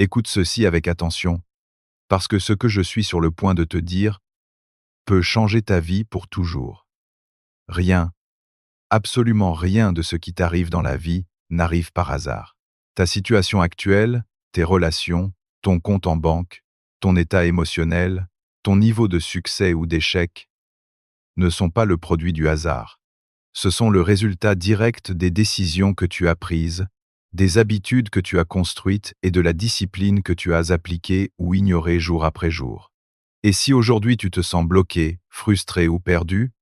Écoute ceci avec attention, parce que ce que je suis sur le point de te dire peut changer ta vie pour toujours. Rien, absolument rien de ce qui t'arrive dans la vie n'arrive par hasard. Ta situation actuelle, tes relations, ton compte en banque, ton état émotionnel, ton niveau de succès ou d'échec ne sont pas le produit du hasard. Ce sont le résultat direct des décisions que tu as prises, des habitudes que tu as construites et de la discipline que tu as appliquée ou ignorée jour après jour. Et si aujourd'hui tu te sens bloqué, frustré ou perdu,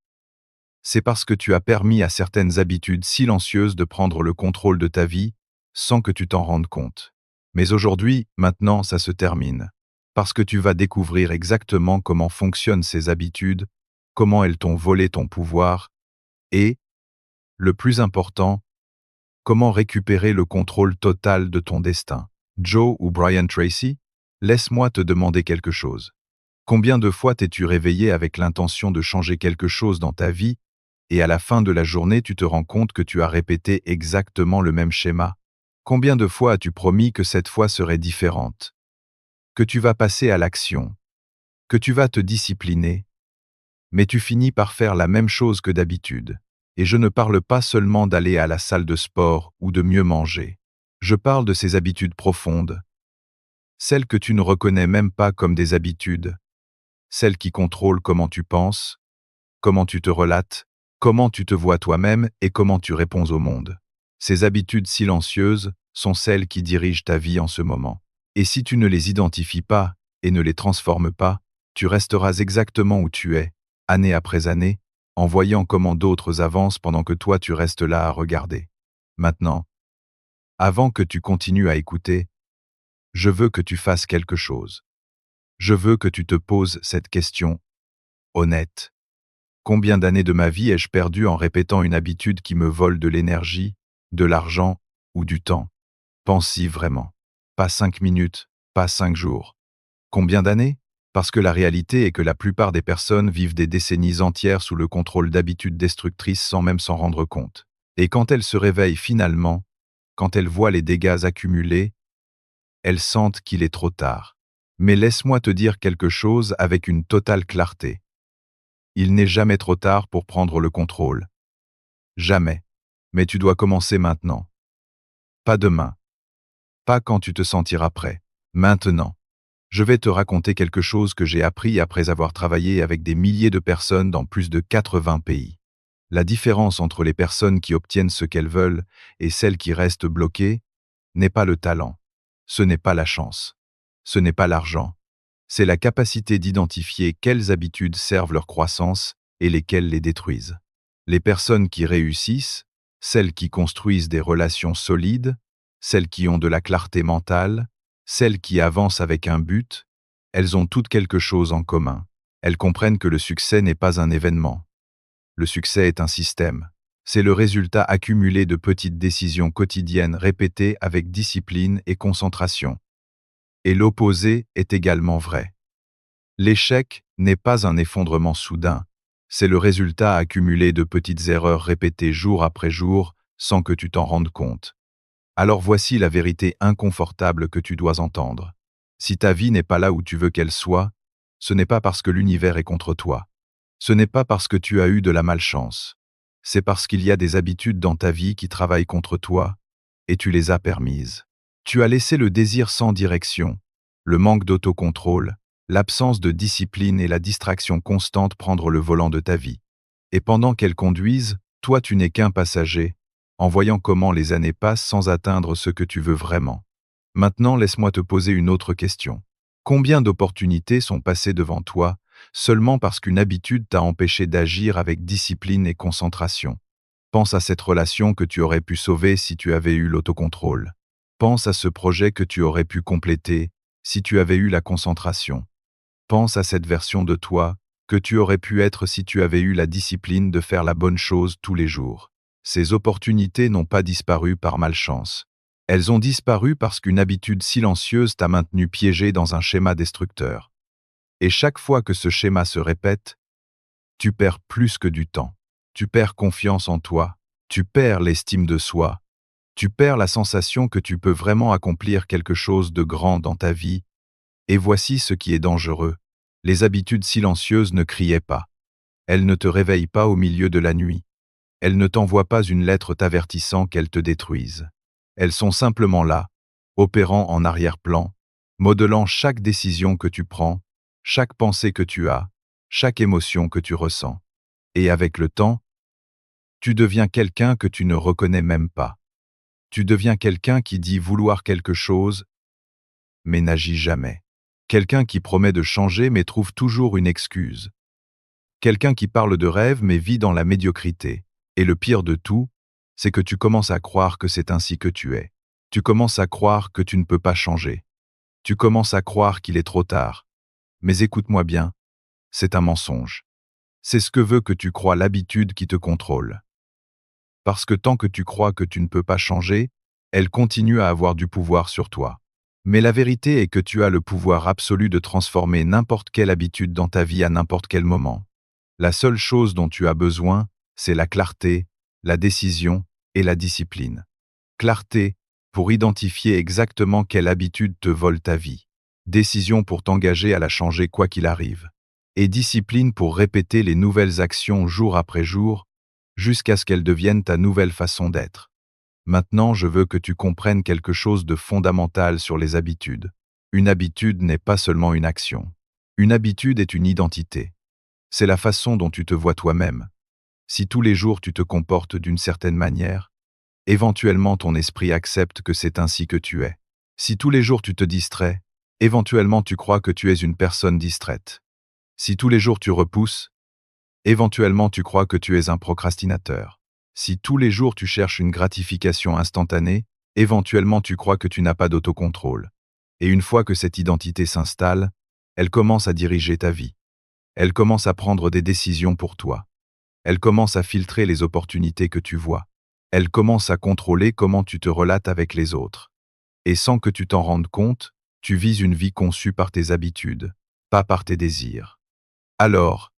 c'est parce que tu as permis à certaines habitudes silencieuses de prendre le contrôle de ta vie sans que tu t'en rendes compte. Mais aujourd'hui, maintenant, ça se termine. Parce que tu vas découvrir exactement comment fonctionnent ces habitudes, comment elles t'ont volé ton pouvoir et, le plus important, comment récupérer le contrôle total de ton destin. Joe ou Brian Tracy, laisse-moi te demander quelque chose. Combien de fois t'es-tu réveillé avec l'intention de changer quelque chose dans ta vie et à la fin de la journée tu te rends compte que tu as répété exactement le même schéma? Combien de fois as-tu promis que cette fois serait différente? Que tu vas passer à l'action? Que tu vas te discipliner? Mais tu finis par faire la même chose que d'habitude. Et je ne parle pas seulement d'aller à la salle de sport ou de mieux manger. Je parle de ces habitudes profondes, celles que tu ne reconnais même pas comme des habitudes, celles qui contrôlent comment tu penses, comment tu te relates, comment tu te vois toi-même et comment tu réponds au monde. Ces habitudes silencieuses sont celles qui dirigent ta vie en ce moment. Et si tu ne les identifies pas et ne les transformes pas, tu resteras exactement où tu es, année après année, en voyant comment d'autres avancent pendant que toi tu restes là à regarder. Maintenant, avant que tu continues à écouter, je veux que tu fasses quelque chose. Je veux que tu te poses cette question honnête. Combien d'années de ma vie ai-je perdu en répétant une habitude qui me vole de l'énergie, de l'argent ou du temps? Pense-y vraiment. Pas 5 minutes, pas 5 jours. Combien d'années? Parce que la réalité est que la plupart des personnes vivent des décennies entières sous le contrôle d'habitudes destructrices sans même s'en rendre compte. Et quand elles se réveillent finalement, quand elles voient les dégâts accumulés, elles sentent qu'il est trop tard. Mais laisse-moi te dire quelque chose avec une totale clarté. Il n'est jamais trop tard pour prendre le contrôle. Jamais. Mais tu dois commencer maintenant. Pas demain. Pas quand tu te sentiras prêt. Maintenant. Je vais te raconter quelque chose que j'ai appris après avoir travaillé avec des milliers de personnes dans plus de 80 pays. La différence entre les personnes qui obtiennent ce qu'elles veulent et celles qui restent bloquées n'est pas le talent. Ce n'est pas la chance. Ce n'est pas l'argent. C'est la capacité d'identifier quelles habitudes servent leur croissance et lesquelles les détruisent. Les personnes qui réussissent, celles qui construisent des relations solides, celles qui ont de la clarté mentale, celles qui avancent avec un but, elles ont toutes quelque chose en commun. Elles comprennent que le succès n'est pas un événement. Le succès est un système. C'est le résultat accumulé de petites décisions quotidiennes répétées avec discipline et concentration. Et l'opposé est également vrai. L'échec n'est pas un effondrement soudain, c'est le résultat accumulé de petites erreurs répétées jour après jour sans que tu t'en rendes compte. Alors voici la vérité inconfortable que tu dois entendre. Si ta vie n'est pas là où tu veux qu'elle soit, ce n'est pas parce que l'univers est contre toi. Ce n'est pas parce que tu as eu de la malchance. C'est parce qu'il y a des habitudes dans ta vie qui travaillent contre toi, et tu les as permises. Tu as laissé le désir sans direction, le manque d'autocontrôle, l'absence de discipline et la distraction constante prendre le volant de ta vie. Et pendant qu'elles conduisent, toi tu n'es qu'un passager, en voyant comment les années passent sans atteindre ce que tu veux vraiment. Maintenant, laisse-moi te poser une autre question. Combien d'opportunités sont passées devant toi seulement parce qu'une habitude t'a empêché d'agir avec discipline et concentration? Pense à cette relation que tu aurais pu sauver si tu avais eu l'autocontrôle. Pense à ce projet que tu aurais pu compléter si tu avais eu la concentration. Pense à cette version de toi que tu aurais pu être si tu avais eu la discipline de faire la bonne chose tous les jours. Ces opportunités n'ont pas disparu par malchance. Elles ont disparu parce qu'une habitude silencieuse t'a maintenu piégé dans un schéma destructeur. Et chaque fois que ce schéma se répète, tu perds plus que du temps. Tu perds confiance en toi, tu perds l'estime de soi, Tu perds la sensation que tu peux vraiment accomplir quelque chose de grand dans ta vie. Et voici ce qui est dangereux. Les habitudes silencieuses ne criaient pas. Elles ne te réveillent pas au milieu de la nuit. Elles ne t'envoient pas une lettre t'avertissant qu'elles te détruisent. Elles sont simplement là, opérant en arrière-plan, modelant chaque décision que tu prends, chaque pensée que tu as, chaque émotion que tu ressens. Et avec le temps, tu deviens quelqu'un que tu ne reconnais même pas. Tu deviens quelqu'un qui dit vouloir quelque chose, mais n'agit jamais. Quelqu'un qui promet de changer mais trouve toujours une excuse. Quelqu'un qui parle de rêve mais vit dans la médiocrité. Et le pire de tout, c'est que tu commences à croire que c'est ainsi que tu es. Tu commences à croire que tu ne peux pas changer. Tu commences à croire qu'il est trop tard. Mais écoute-moi bien, c'est un mensonge. C'est ce que veut que tu crois l'habitude qui te contrôle. Parce que tant que tu crois que tu ne peux pas changer, elle continue à avoir du pouvoir sur toi. Mais la vérité est que tu as le pouvoir absolu de transformer n'importe quelle habitude dans ta vie à n'importe quel moment. La seule chose dont tu as besoin, c'est la clarté, la décision et la discipline. Clarté pour identifier exactement quelle habitude te vole ta vie. Décision pour t'engager à la changer quoi qu'il arrive. Et discipline pour répéter les nouvelles actions jour après jour, jusqu'à ce qu'elles deviennent ta nouvelle façon d'être. Maintenant, je veux que tu comprennes quelque chose de fondamental sur les habitudes. Une habitude n'est pas seulement une action. Une habitude est une identité. C'est la façon dont tu te vois toi-même. Si tous les jours tu te comportes d'une certaine manière, éventuellement ton esprit accepte que c'est ainsi que tu es. Si tous les jours tu te distrais, éventuellement tu crois que tu es une personne distraite. Si tous les jours tu repousses, éventuellement tu crois que tu es un procrastinateur. Si tous les jours tu cherches une gratification instantanée, éventuellement tu crois que tu n'as pas d'autocontrôle. Et une fois que cette identité s'installe, elle commence à diriger ta vie. Elle commence à prendre des décisions pour toi. Elle commence à filtrer les opportunités que tu vois. Elle commence à contrôler comment tu te relates avec les autres. Et sans que tu t'en rendes compte, tu vis une vie conçue par tes habitudes, pas par tes désirs. Alors,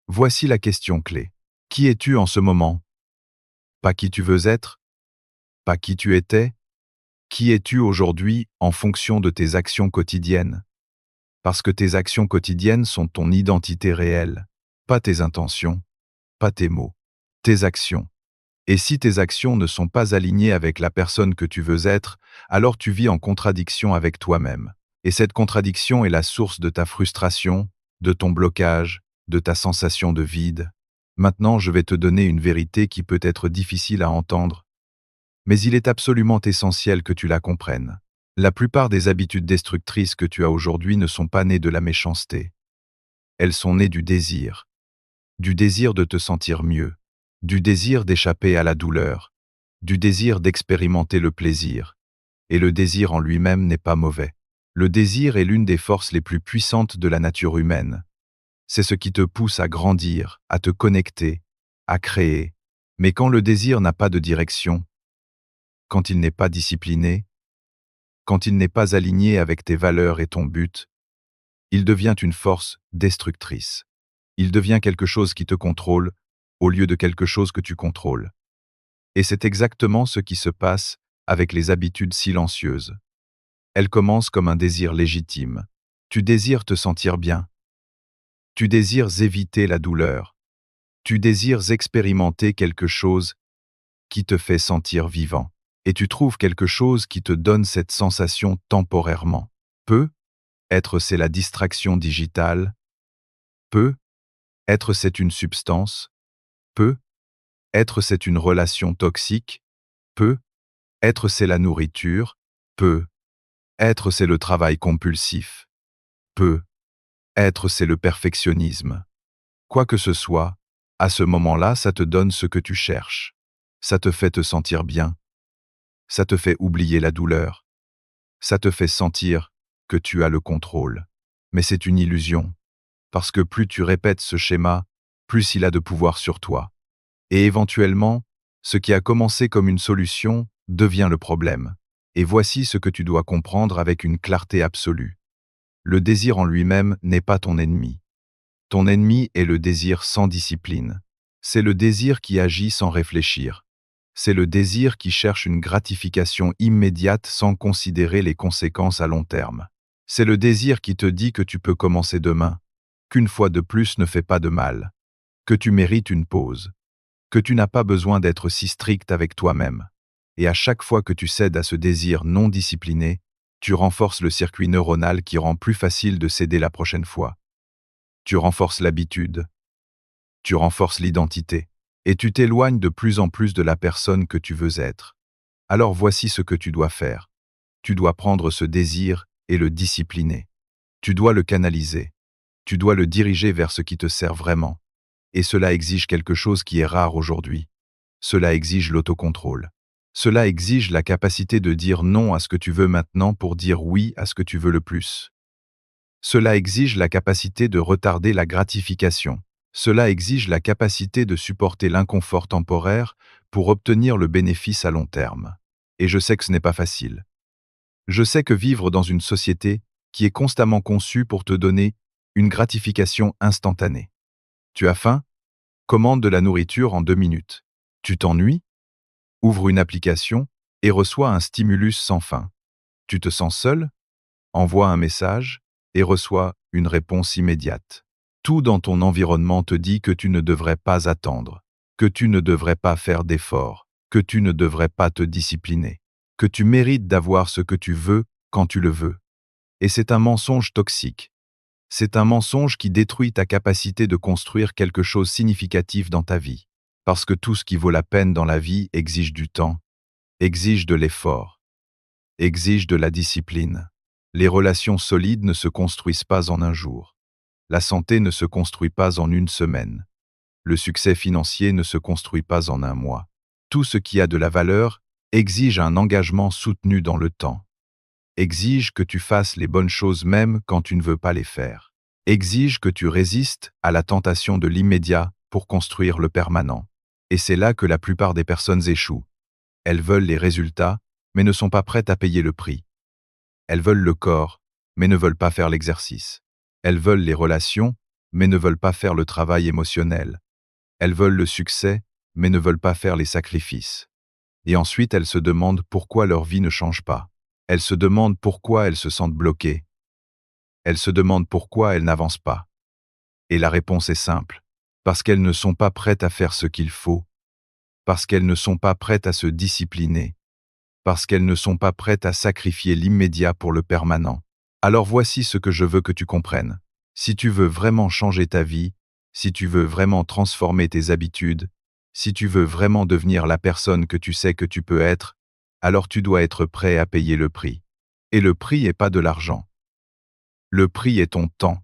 voici la question clé. Qui es-tu en ce moment? Pas qui tu veux être, pas qui tu étais. Qui es-tu aujourd'hui en fonction de tes actions quotidiennes? Parce que tes actions quotidiennes sont ton identité réelle, pas tes intentions, pas tes mots, tes actions. Et si tes actions ne sont pas alignées avec la personne que tu veux être, alors tu vis en contradiction avec toi-même. Et cette contradiction est la source de ta frustration, de ton blocage, de ta sensation de vide. Maintenant, je vais te donner une vérité qui peut être difficile à entendre, mais il est absolument essentiel que tu la comprennes. La plupart des habitudes destructrices que tu as aujourd'hui ne sont pas nées de la méchanceté. Elles sont nées du désir de te sentir mieux, du désir d'échapper à la douleur, du désir d'expérimenter le plaisir. Et le désir en lui-même n'est pas mauvais. Le désir est l'une des forces les plus puissantes de la nature humaine. C'est ce qui te pousse à grandir, à te connecter, à créer. Mais quand le désir n'a pas de direction, quand il n'est pas discipliné, quand il n'est pas aligné avec tes valeurs et ton but, il devient une force destructrice. Il devient quelque chose qui te contrôle au lieu de quelque chose que tu contrôles. Et c'est exactement ce qui se passe avec les habitudes silencieuses. Elles commencent comme un désir légitime. Tu désires te sentir bien. Tu désires éviter la douleur. Tu désires expérimenter quelque chose qui te fait sentir vivant. Et tu trouves quelque chose qui te donne cette sensation temporairement. Être c'est la distraction digitale. Être c'est une substance. Être c'est une relation toxique. Être c'est la nourriture. Être c'est le travail compulsif. Être c'est le perfectionnisme. Quoi que ce soit, à ce moment-là, ça te donne ce que tu cherches. Ça te fait te sentir bien. Ça te fait oublier la douleur. Ça te fait sentir que tu as le contrôle. Mais c'est une illusion, parce que plus tu répètes ce schéma, plus il a de pouvoir sur toi. Et éventuellement, ce qui a commencé comme une solution devient le problème. Et voici ce que tu dois comprendre avec une clarté absolue. Le désir en lui-même n'est pas ton ennemi. Ton ennemi est le désir sans discipline. C'est le désir qui agit sans réfléchir. C'est le désir qui cherche une gratification immédiate sans considérer les conséquences à long terme. C'est le désir qui te dit que tu peux commencer demain, qu'une fois de plus ne fait pas de mal, que tu mérites une pause, que tu n'as pas besoin d'être si strict avec toi-même. Et à chaque fois que tu cèdes à ce désir non discipliné, tu renforces le circuit neuronal qui rend plus facile de céder la prochaine fois. Tu renforces l'habitude, tu renforces l'identité, et tu t'éloignes de plus en plus de la personne que tu veux être. Alors voici ce que tu dois faire. Tu dois prendre ce désir et le discipliner. Tu dois le canaliser. Tu dois le diriger vers ce qui te sert vraiment. Et cela exige quelque chose qui est rare aujourd'hui. Cela exige l'autocontrôle. Cela exige la capacité de dire non à ce que tu veux maintenant pour dire oui à ce que tu veux le plus. Cela exige la capacité de retarder la gratification. Cela exige la capacité de supporter l'inconfort temporaire pour obtenir le bénéfice à long terme. Et je sais que ce n'est pas facile. Je sais que vivre dans une société qui est constamment conçue pour te donner une gratification instantanée. Tu as faim? Commande de la nourriture en 2 minutes. Tu t'ennuies? Ouvre une application et reçois un stimulus sans fin. Tu te sens seul? Envoie un message et reçois une réponse immédiate. Tout dans ton environnement te dit que tu ne devrais pas attendre, que tu ne devrais pas faire d'efforts, que tu ne devrais pas te discipliner, que tu mérites d'avoir ce que tu veux quand tu le veux. Et c'est un mensonge toxique. C'est un mensonge qui détruit ta capacité de construire quelque chose de significatif dans ta vie. Parce que tout ce qui vaut la peine dans la vie exige du temps, exige de l'effort, exige de la discipline. Les relations solides ne se construisent pas en un jour. La santé ne se construit pas en une semaine. Le succès financier ne se construit pas en un mois. Tout ce qui a de la valeur exige un engagement soutenu dans le temps. Exige que tu fasses les bonnes choses même quand tu ne veux pas les faire. Exige que tu résistes à la tentation de l'immédiat pour construire le permanent. Et c'est là que la plupart des personnes échouent. Elles veulent les résultats, mais ne sont pas prêtes à payer le prix. Elles veulent le corps, mais ne veulent pas faire l'exercice. Elles veulent les relations, mais ne veulent pas faire le travail émotionnel. Elles veulent le succès, mais ne veulent pas faire les sacrifices. Et ensuite, elles se demandent pourquoi leur vie ne change pas. Elles se demandent pourquoi elles se sentent bloquées. Elles se demandent pourquoi elles n'avancent pas. Et la réponse est simple. Parce qu'elles ne sont pas prêtes à faire ce qu'il faut. Parce qu'elles ne sont pas prêtes à se discipliner. Parce qu'elles ne sont pas prêtes à sacrifier l'immédiat pour le permanent. Alors voici ce que je veux que tu comprennes. Si tu veux vraiment changer ta vie, si tu veux vraiment transformer tes habitudes, si tu veux vraiment devenir la personne que tu sais que tu peux être, alors tu dois être prêt à payer le prix. Et le prix n'est pas de l'argent. Le prix est ton temps.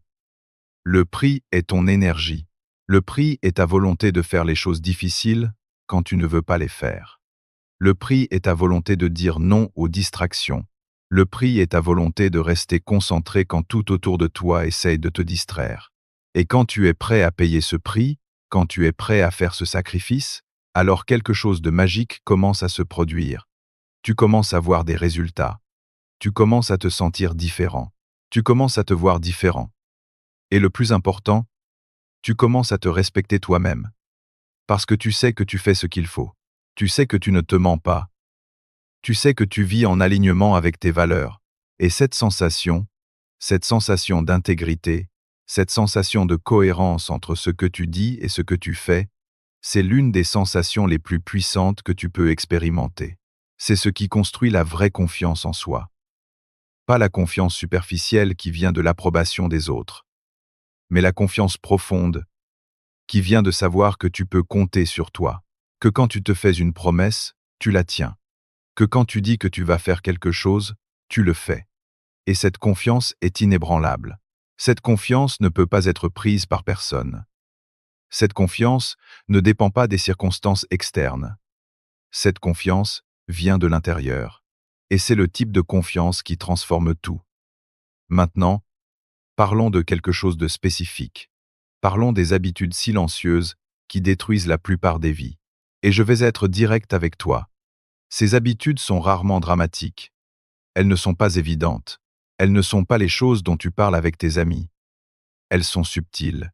Le prix est ton énergie. Le prix est ta volonté de faire les choses difficiles quand tu ne veux pas les faire. Le prix est ta volonté de dire non aux distractions. Le prix est ta volonté de rester concentré quand tout autour de toi essaye de te distraire. Et quand tu es prêt à payer ce prix, quand tu es prêt à faire ce sacrifice, alors quelque chose de magique commence à se produire. Tu commences à voir des résultats. Tu commences à te sentir différent. Tu commences à te voir différent. Et le plus important, tu commences à te respecter toi-même. Parce que tu sais que tu fais ce qu'il faut. Tu sais que tu ne te mens pas. Tu sais que tu vis en alignement avec tes valeurs. Et cette sensation d'intégrité, cette sensation de cohérence entre ce que tu dis et ce que tu fais, c'est l'une des sensations les plus puissantes que tu peux expérimenter. C'est ce qui construit la vraie confiance en soi. Pas la confiance superficielle qui vient de l'approbation des autres, mais la confiance profonde qui vient de savoir que tu peux compter sur toi, que quand tu te fais une promesse, tu la tiens, que quand tu dis que tu vas faire quelque chose, tu le fais. Et cette confiance est inébranlable. Cette confiance ne peut pas être prise par personne. Cette confiance ne dépend pas des circonstances externes. Cette confiance vient de l'intérieur. Et c'est le type de confiance qui transforme tout. Maintenant, parlons de quelque chose de spécifique. Parlons des habitudes silencieuses qui détruisent la plupart des vies. Et je vais être direct avec toi. Ces habitudes sont rarement dramatiques. Elles ne sont pas évidentes. Elles ne sont pas les choses dont tu parles avec tes amis. Elles sont subtiles.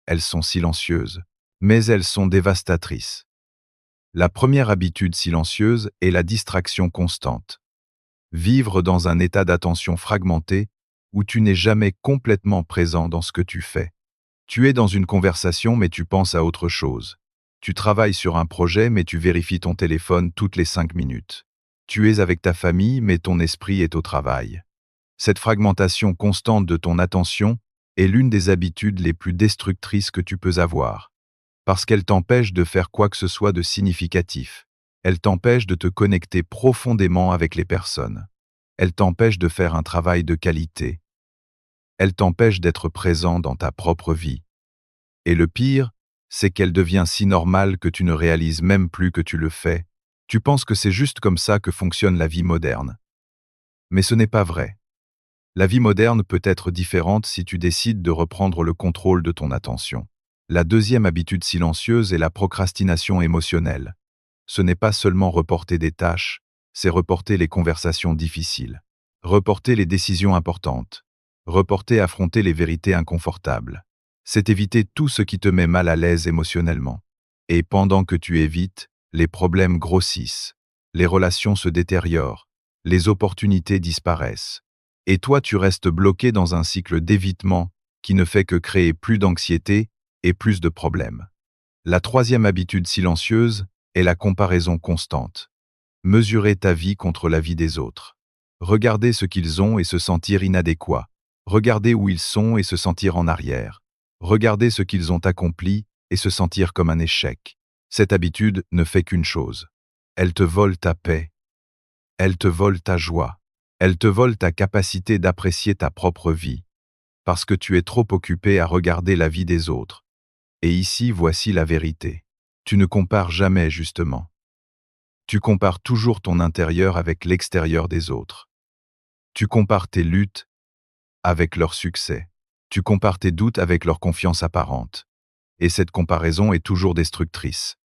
Elles sont silencieuses. Mais elles sont dévastatrices. La première habitude silencieuse est la distraction constante. Vivre dans un état d'attention fragmenté où tu n'es jamais complètement présent dans ce que tu fais. Tu es dans une conversation mais tu penses à autre chose. Tu travailles sur un projet mais tu vérifies ton téléphone toutes les 5 minutes. Tu es avec ta famille mais ton esprit est au travail. Cette fragmentation constante de ton attention est l'une des habitudes les plus destructrices que tu peux avoir. Parce qu'elle t'empêche de faire quoi que ce soit de significatif. Elle t'empêche de te connecter profondément avec les personnes. Elle t'empêche de faire un travail de qualité. Elle t'empêche d'être présent dans ta propre vie. Et le pire, c'est qu'elle devient si normale que tu ne réalises même plus que tu le fais. Tu penses que c'est juste comme ça que fonctionne la vie moderne. Mais ce n'est pas vrai. La vie moderne peut être différente si tu décides de reprendre le contrôle de ton attention. La deuxième habitude silencieuse est la procrastination émotionnelle. Ce n'est pas seulement reporter des tâches, c'est reporter les conversations difficiles, reporter les décisions importantes, reporter affronter les vérités inconfortables. C'est éviter tout ce qui te met mal à l'aise émotionnellement. Et pendant que tu évites, les problèmes grossissent, les relations se détériorent, les opportunités disparaissent. Et toi tu restes bloqué dans un cycle d'évitement qui ne fait que créer plus d'anxiété et plus de problèmes. La troisième habitude silencieuse est la comparaison constante. Mesurer ta vie contre la vie des autres. Regarder ce qu'ils ont et se sentir inadéquat. Regarder où ils sont et se sentir en arrière. Regarder ce qu'ils ont accompli et se sentir comme un échec. Cette habitude ne fait qu'une chose. Elle te vole ta paix. Elle te vole ta joie. Elle te vole ta capacité d'apprécier ta propre vie. Parce que tu es trop occupé à regarder la vie des autres. Et ici, voici la vérité. Tu ne compares jamais, justement. Tu compares toujours ton intérieur avec l'extérieur des autres. Tu compares tes luttes avec leur succès. Tu compares tes doutes avec leur confiance apparente. Et cette comparaison est toujours destructrice.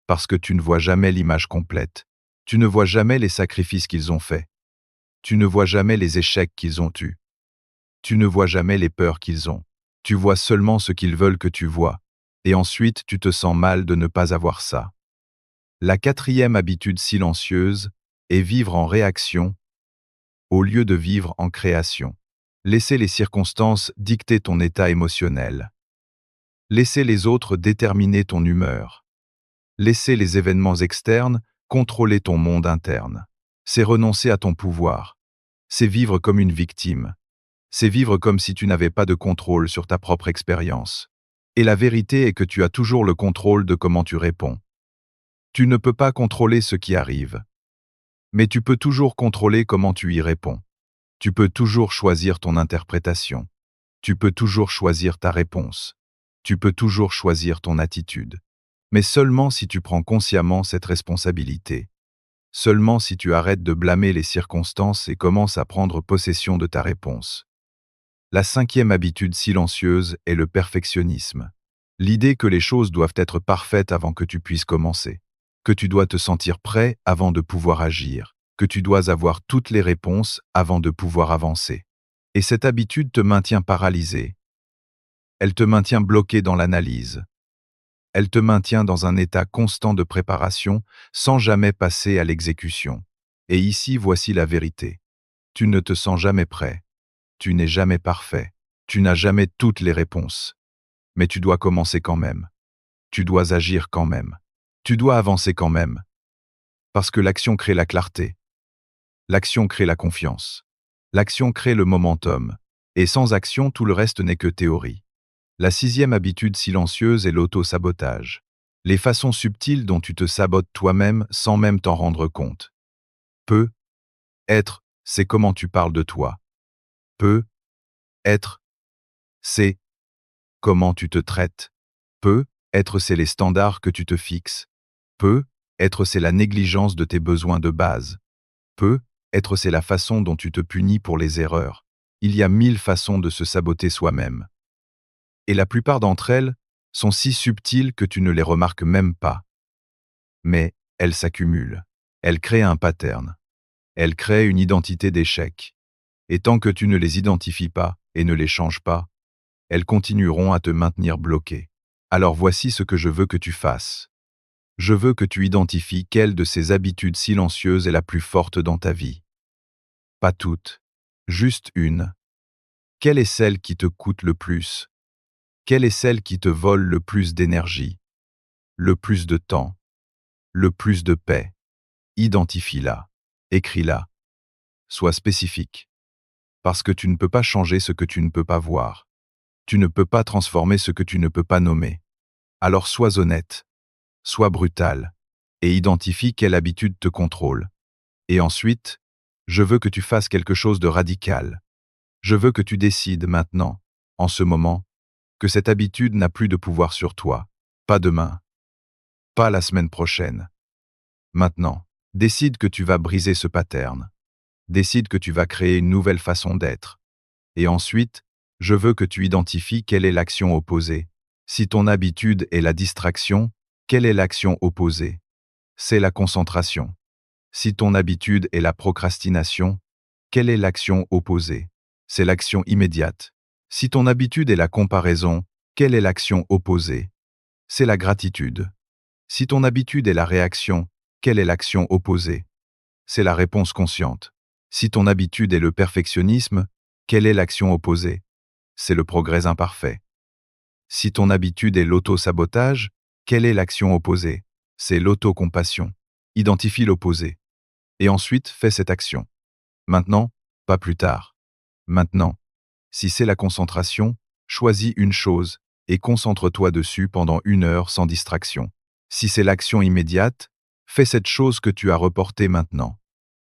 Parce que tu ne vois jamais l'image complète. Tu ne vois jamais les sacrifices qu'ils ont faits. Tu ne vois jamais les échecs qu'ils ont eus. Tu ne vois jamais les peurs qu'ils ont. Tu vois seulement ce qu'ils veulent que tu vois. Et ensuite, tu te sens mal de ne pas avoir ça. La quatrième habitude silencieuse est vivre en réaction au lieu de vivre en création. Laisser les circonstances dicter ton état émotionnel. Laisser les autres déterminer ton humeur. Laisser les événements externes contrôler ton monde interne. C'est renoncer à ton pouvoir. C'est vivre comme une victime. C'est vivre comme si tu n'avais pas de contrôle sur ta propre expérience. Et la vérité est que tu as toujours le contrôle de comment tu réponds. Tu ne peux pas contrôler ce qui arrive. Mais tu peux toujours contrôler comment tu y réponds. Tu peux toujours choisir ton interprétation. Tu peux toujours choisir ta réponse. Tu peux toujours choisir ton attitude. Mais seulement si tu prends consciemment cette responsabilité. Seulement si tu arrêtes de blâmer les circonstances et commences à prendre possession de ta réponse. La cinquième habitude silencieuse est le perfectionnisme. L'idée que les choses doivent être parfaites avant que tu puisses commencer. Que tu dois te sentir prêt avant de pouvoir agir. Que tu dois avoir toutes les réponses avant de pouvoir avancer. Et cette habitude te maintient paralysé. Elle te maintient bloqué dans l'analyse. Elle te maintient dans un état constant de préparation sans jamais passer à l'exécution. Et ici, voici la vérité. Tu ne te sens jamais prêt. Tu n'es jamais parfait. Tu n'as jamais toutes les réponses. Mais tu dois commencer quand même. Tu dois agir quand même. Tu dois avancer quand même. Parce que l'action crée la clarté. L'action crée la confiance. L'action crée le momentum. Et sans action, tout le reste n'est que théorie. La sixième habitude silencieuse est l'auto-sabotage. Les façons subtiles dont tu te sabotes toi-même sans même t'en rendre compte. Peu, être, c'est comment tu parles de toi. Peu, être, c'est comment tu te traites. Peu, être, c'est les standards que tu te fixes. Peu, être, c'est la négligence de tes besoins de base. Peu, être, c'est la façon dont tu te punis pour les erreurs. Il y a 1000 façons de se saboter soi-même. Et la plupart d'entre elles sont si subtiles que tu ne les remarques même pas. Mais elles s'accumulent. Elles créent un pattern. Elles créent une identité d'échec. Et tant que tu ne les identifies pas et ne les changes pas, elles continueront à te maintenir bloqué. Alors voici ce que je veux que tu fasses. Je veux que tu identifies quelle de ces habitudes silencieuses est la plus forte dans ta vie. Pas toutes, juste une. Quelle est celle qui te coûte le plus? Quelle est celle qui te vole le plus d'énergie, le plus de temps, le plus de paix? Identifie-la, écris-la, sois spécifique. Parce que tu ne peux pas changer ce que tu ne peux pas voir. Tu ne peux pas transformer ce que tu ne peux pas nommer. Alors sois honnête, sois brutal, et identifie quelle habitude te contrôle. Et ensuite, je veux que tu fasses quelque chose de radical. Je veux que tu décides maintenant, en ce moment, que cette habitude n'a plus de pouvoir sur toi. Pas demain, pas la semaine prochaine. Maintenant, décide que tu vas briser ce pattern. Décide que tu vas créer une nouvelle façon d'être. Et ensuite, je veux que tu identifies quelle est l'action opposée. Si ton habitude est la distraction, quelle est l'action opposée? C'est la concentration. Si ton habitude est la procrastination, quelle est l'action opposée? C'est l'action immédiate. Si ton habitude est la comparaison, quelle est l'action opposée? C'est la gratitude. Si ton habitude est la réaction, quelle est l'action opposée? C'est la réponse consciente. Si ton habitude est le perfectionnisme, quelle est l'action opposée? C'est le progrès imparfait. Si ton habitude est l'auto-sabotage, quelle est l'action opposée? C'est l'autocompassion. Identifie l'opposé. Et ensuite, fais cette action. Maintenant, pas plus tard. Maintenant. Si c'est la concentration, choisis une chose et concentre-toi dessus pendant 1 heure sans distraction. Si c'est l'action immédiate, fais cette chose que tu as reportée maintenant.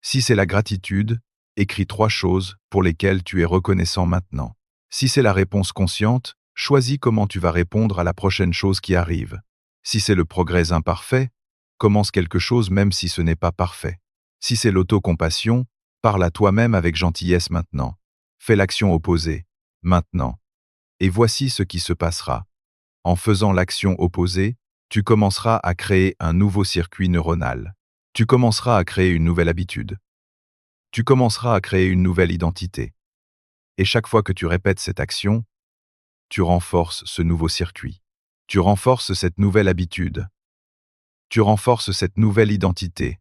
Si c'est la gratitude, écris 3 choses pour lesquelles tu es reconnaissant maintenant. Si c'est la réponse consciente, choisis comment tu vas répondre à la prochaine chose qui arrive. Si c'est le progrès imparfait, commence quelque chose même si ce n'est pas parfait. Si c'est l'autocompassion, parle à toi-même avec gentillesse maintenant. Fais l'action opposée, maintenant. Et voici ce qui se passera. En faisant l'action opposée, tu commenceras à créer un nouveau circuit neuronal. Tu commenceras à créer une nouvelle habitude. Tu commenceras à créer une nouvelle identité. Et chaque fois que tu répètes cette action, tu renforces ce nouveau circuit. Tu renforces cette nouvelle habitude. Tu renforces cette nouvelle identité.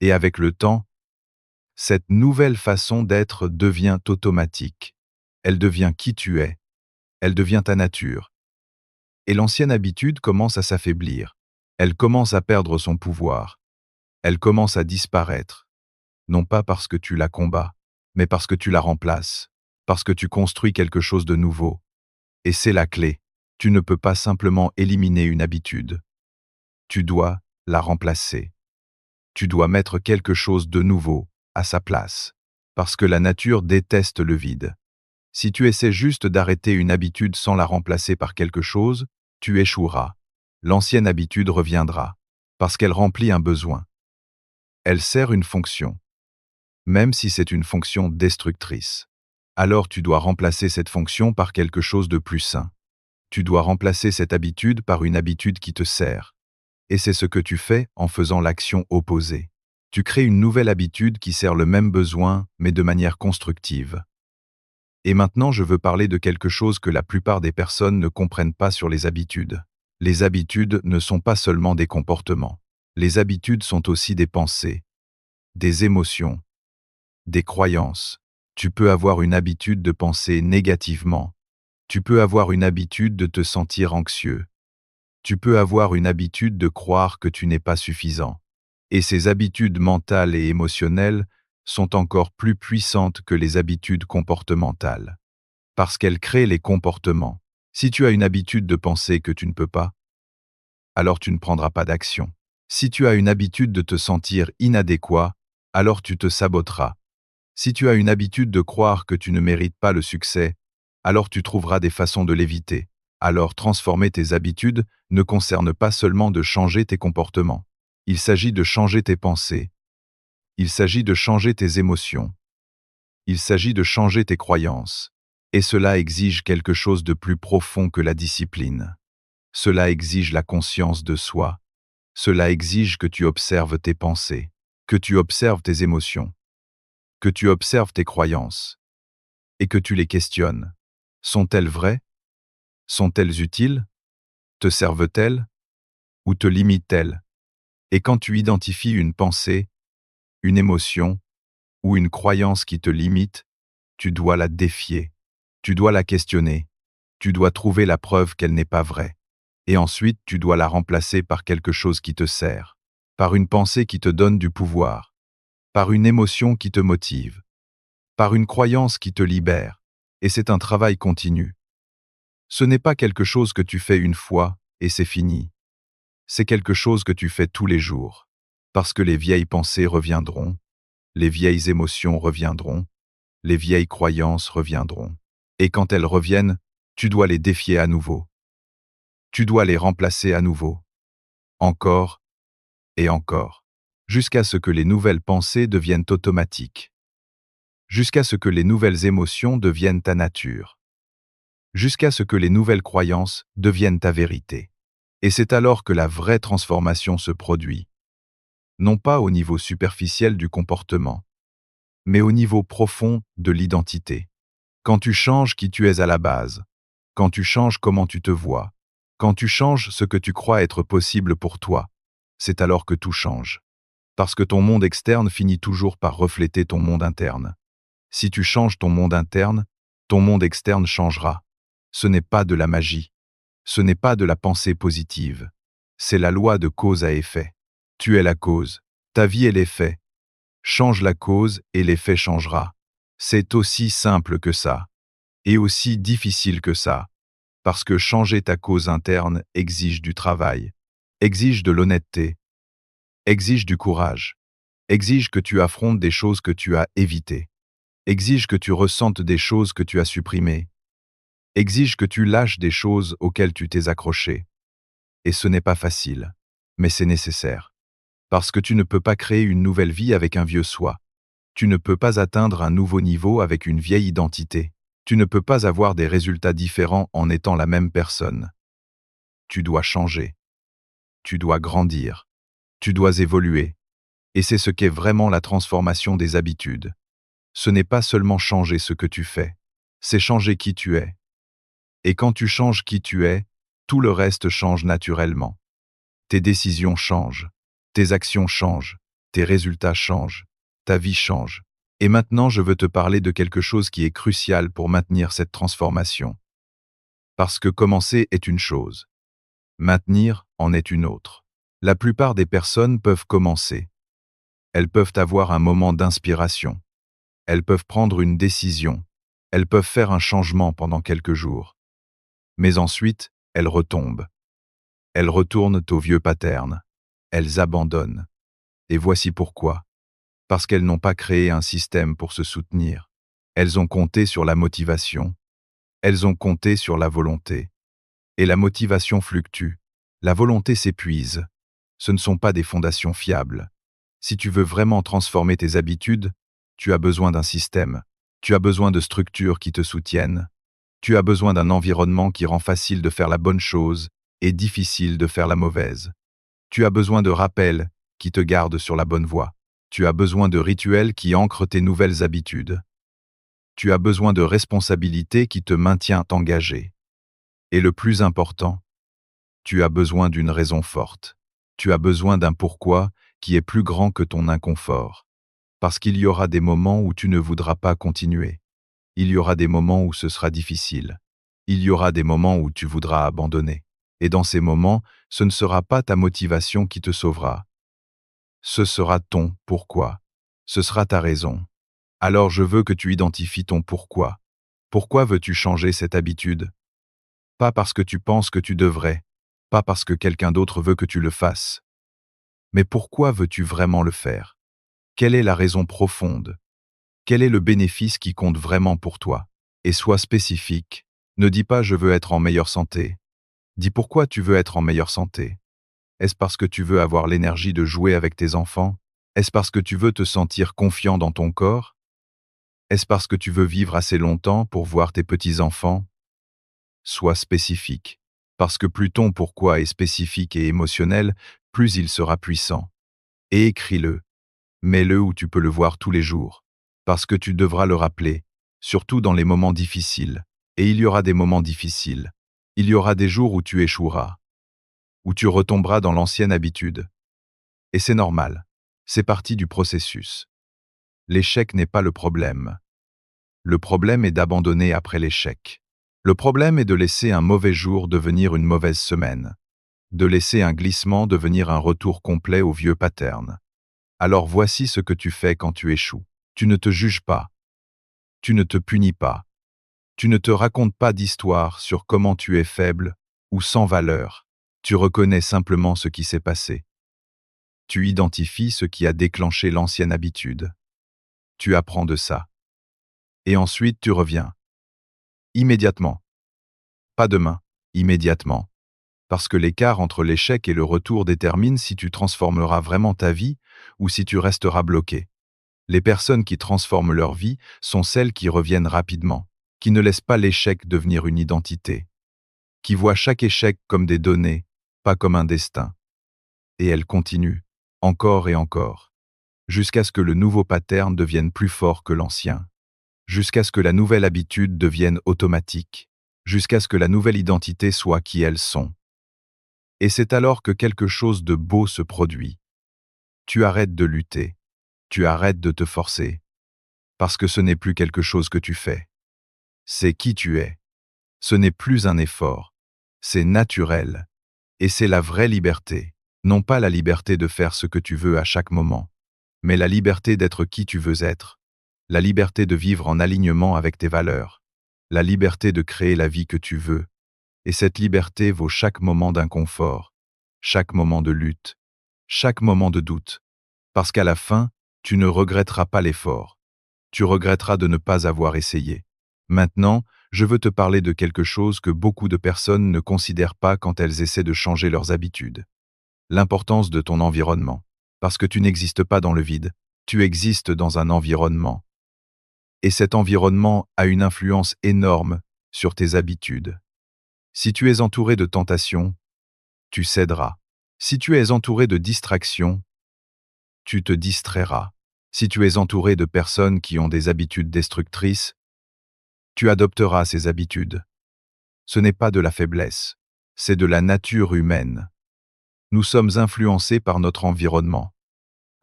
Et avec le temps, cette nouvelle façon d'être devient automatique. Elle devient qui tu es. Elle devient ta nature. Et l'ancienne habitude commence à s'affaiblir. Elle commence à perdre son pouvoir. Elle commence à disparaître. Non pas parce que tu la combats, mais parce que tu la remplaces, parce que tu construis quelque chose de nouveau. Et c'est la clé. Tu ne peux pas simplement éliminer une habitude. Tu dois la remplacer. Tu dois mettre quelque chose de nouveau à sa place, parce que la nature déteste le vide. Si tu essaies juste d'arrêter une habitude sans la remplacer par quelque chose, tu échoueras. L'ancienne habitude reviendra, parce qu'elle remplit un besoin. Elle sert une fonction, même si c'est une fonction destructrice. Alors tu dois remplacer cette fonction par quelque chose de plus sain. Tu dois remplacer cette habitude par une habitude qui te sert. Et c'est ce que tu fais en faisant l'action opposée. Tu crées une nouvelle habitude qui sert le même besoin, mais de manière constructive. Et maintenant, je veux parler de quelque chose que la plupart des personnes ne comprennent pas sur les habitudes. Les habitudes ne sont pas seulement des comportements. Les habitudes sont aussi des pensées, des émotions, des croyances. Tu peux avoir une habitude de penser négativement. Tu peux avoir une habitude de te sentir anxieux. Tu peux avoir une habitude de croire que tu n'es pas suffisant. Et ces habitudes mentales et émotionnelles sont encore plus puissantes que les habitudes comportementales. Parce qu'elles créent les comportements. Si tu as une habitude de penser que tu ne peux pas, alors tu ne prendras pas d'action. Si tu as une habitude de te sentir inadéquat, alors tu te saboteras. Si tu as une habitude de croire que tu ne mérites pas le succès, alors tu trouveras des façons de l'éviter. Alors transformer tes habitudes ne concerne pas seulement de changer tes comportements. Il s'agit de changer tes pensées. Il s'agit de changer tes émotions. Il s'agit de changer tes croyances. Et cela exige quelque chose de plus profond que la discipline. Cela exige la conscience de soi. Cela exige que tu observes tes pensées, que tu observes tes émotions, que tu observes tes croyances, et que tu les questionnes. Sont-elles vraies? Sont-elles utiles? Te servent-elles? Ou te limite-t-elle? Et quand tu identifies une pensée, une émotion ou une croyance qui te limite, tu dois la défier. Tu dois la questionner. Tu dois trouver la preuve qu'elle n'est pas vraie. Et ensuite, tu dois la remplacer par quelque chose qui te sert, par une pensée qui te donne du pouvoir, par une émotion qui te motive, par une croyance qui te libère. Et c'est un travail continu. Ce n'est pas quelque chose que tu fais une fois et c'est fini. C'est quelque chose que tu fais tous les jours. Parce que les vieilles pensées reviendront, les vieilles émotions reviendront, les vieilles croyances reviendront. Et quand elles reviennent, tu dois les défier à nouveau. Tu dois les remplacer à nouveau. Encore et encore. Jusqu'à ce que les nouvelles pensées deviennent automatiques. Jusqu'à ce que les nouvelles émotions deviennent ta nature. Jusqu'à ce que les nouvelles croyances deviennent ta vérité. Et c'est alors que la vraie transformation se produit. Non pas au niveau superficiel du comportement, mais au niveau profond de l'identité. Quand tu changes qui tu es à la base, quand tu changes comment tu te vois, quand tu changes ce que tu crois être possible pour toi, c'est alors que tout change. Parce que ton monde externe finit toujours par refléter ton monde interne. Si tu changes ton monde interne, ton monde externe changera. Ce n'est pas de la magie. Ce n'est pas de la pensée positive. C'est la loi de cause à effet. Tu es la cause. Ta vie est l'effet. Change la cause et l'effet changera. C'est aussi simple que ça. Et aussi difficile que ça. Parce que changer ta cause interne exige du travail, exige de l'honnêteté, exige du courage, exige que tu affrontes des choses que tu as évitées, exige que tu ressentes des choses que tu as supprimées, exige que tu lâches des choses auxquelles tu t'es accroché. Et ce n'est pas facile, mais c'est nécessaire. Parce que tu ne peux pas créer une nouvelle vie avec un vieux soi. Tu ne peux pas atteindre un nouveau niveau avec une vieille identité. Tu ne peux pas avoir des résultats différents en étant la même personne. Tu dois changer. Tu dois grandir. Tu dois évoluer. Et c'est ce qu'est vraiment la transformation des habitudes. Ce n'est pas seulement changer ce que tu fais, c'est changer qui tu es. Et quand tu changes qui tu es, tout le reste change naturellement. Tes décisions changent, tes actions changent, tes résultats changent, ta vie change. Et maintenant, je veux te parler de quelque chose qui est crucial pour maintenir cette transformation. Parce que commencer est une chose, maintenir en est une autre. La plupart des personnes peuvent commencer. Elles peuvent avoir un moment d'inspiration. Elles peuvent prendre une décision. Elles peuvent faire un changement pendant quelques jours. Mais ensuite, elles retombent. Elles retournent au vieux pattern. Elles abandonnent. Et voici pourquoi. Parce qu'elles n'ont pas créé un système pour se soutenir. Elles ont compté sur la motivation. Elles ont compté sur la volonté. Et la motivation fluctue. La volonté s'épuise. Ce ne sont pas des fondations fiables. Si tu veux vraiment transformer tes habitudes, tu as besoin d'un système. Tu as besoin de structures qui te soutiennent. Tu as besoin d'un environnement qui rend facile de faire la bonne chose et difficile de faire la mauvaise. Tu as besoin de rappels qui te gardent sur la bonne voie. Tu as besoin de rituels qui ancrent tes nouvelles habitudes. Tu as besoin de responsabilités qui te maintiennent engagé. Et le plus important, tu as besoin d'une raison forte. Tu as besoin d'un pourquoi qui est plus grand que ton inconfort. Parce qu'il y aura des moments où tu ne voudras pas continuer. Il y aura des moments où ce sera difficile. Il y aura des moments où tu voudras abandonner. Et dans ces moments, ce ne sera pas ta motivation qui te sauvera. Ce sera ton pourquoi. Ce sera ta raison. Alors je veux que tu identifies ton pourquoi. Pourquoi veux-tu changer cette habitude? Pas parce que tu penses que tu devrais, pas parce que quelqu'un d'autre veut que tu le fasses. Mais pourquoi veux-tu vraiment le faire? Quelle est la raison profonde? Quel est le bénéfice qui compte vraiment pour toi? Et sois spécifique. Ne dis pas « je veux être en meilleure santé ». Dis pourquoi tu veux être en meilleure santé. Est-ce parce que tu veux avoir l'énergie de jouer avec tes enfants? Est-ce parce que tu veux te sentir confiant dans ton corps? Est-ce parce que tu veux vivre assez longtemps pour voir tes petits-enfants? Sois spécifique. Parce que plus ton pourquoi est spécifique et émotionnel, plus il sera puissant. Et écris-le. Mets-le où tu peux le voir tous les jours. Parce que tu devras le rappeler, surtout dans les moments difficiles. Et il y aura des moments difficiles. Il y aura des jours où tu échoueras, ou tu retomberas dans l'ancienne habitude. Et c'est normal. C'est partie du processus. L'échec n'est pas le problème. Le problème est d'abandonner après l'échec. Le problème est de laisser un mauvais jour devenir une mauvaise semaine. De laisser un glissement devenir un retour complet au vieux pattern. Alors voici ce que tu fais quand tu échoues. Tu ne te juges pas. Tu ne te punis pas. Tu ne te racontes pas d'histoire sur comment tu es faible ou sans valeur. Tu reconnais simplement ce qui s'est passé. Tu identifies ce qui a déclenché l'ancienne habitude. Tu apprends de ça. Et ensuite tu reviens. Immédiatement. Pas demain, immédiatement. Parce que l'écart entre l'échec et le retour détermine si tu transformeras vraiment ta vie ou si tu resteras bloqué. Les personnes qui transforment leur vie sont celles qui reviennent rapidement, qui ne laissent pas l'échec devenir une identité, qui voient chaque échec comme des données, pas comme un destin. Et elles continuent, encore et encore, jusqu'à ce que le nouveau pattern devienne plus fort que l'ancien, jusqu'à ce que la nouvelle habitude devienne automatique, jusqu'à ce que la nouvelle identité soit qui elles sont. Et c'est alors que quelque chose de beau se produit. Tu arrêtes de lutter, tu arrêtes de te forcer, parce que ce n'est plus quelque chose que tu fais. C'est qui tu es. Ce n'est plus un effort, c'est naturel, et c'est la vraie liberté, non pas la liberté de faire ce que tu veux à chaque moment, mais la liberté d'être qui tu veux être, la liberté de vivre en alignement avec tes valeurs, la liberté de créer la vie que tu veux, et cette liberté vaut chaque moment d'inconfort, chaque moment de lutte, chaque moment de doute, parce qu'à la fin, tu ne regretteras pas l'effort, tu regretteras de ne pas avoir essayé. Maintenant, je veux te parler de quelque chose que beaucoup de personnes ne considèrent pas quand elles essaient de changer leurs habitudes. L'importance de ton environnement. Parce que tu n'existes pas dans le vide, tu existes dans un environnement. Et cet environnement a une influence énorme sur tes habitudes. Si tu es entouré de tentations, tu céderas. Si tu es entouré de distractions, tu te distrairas. Si tu es entouré de personnes qui ont des habitudes destructrices, tu adopteras ces habitudes. Ce n'est pas de la faiblesse, c'est de la nature humaine. Nous sommes influencés par notre environnement.